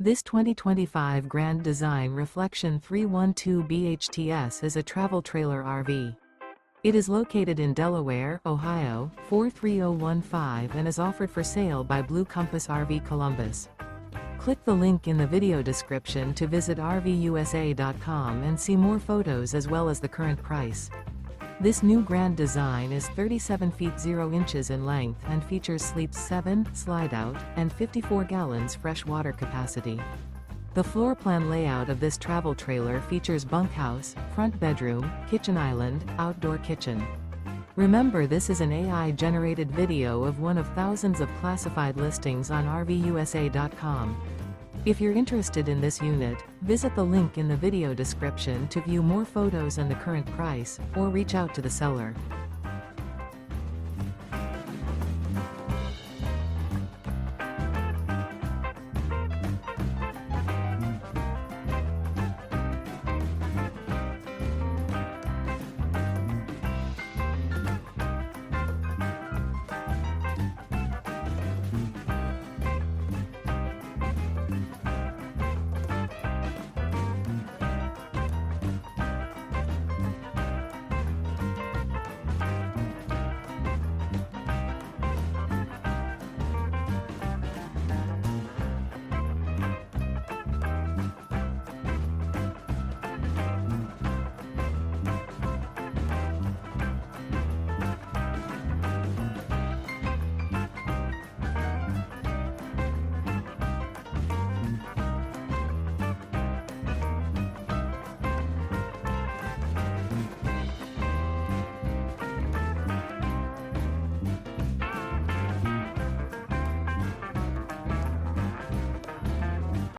This 2025 Grand Design Reflection 312 BHTS is a travel trailer RV. It is located in Delaware, Ohio, 43015 and is offered for sale by Blue Compass RV Columbus. Click the link in the video description to visit RVUSA.com and see more photos as well as the current price. This new Grand Design is 37 feet 0 inches in length and features sleeps 7, slide-out, and 54 gallons fresh water capacity. The floor plan layout of this travel trailer features bunkhouse, front bedroom, kitchen island, outdoor kitchen. Remember, this is an AI-generated video of one of thousands of classified listings on RVUSA.com. If you're interested in this unit, visit the link in the video description to view more photos and the current price, or reach out to the seller.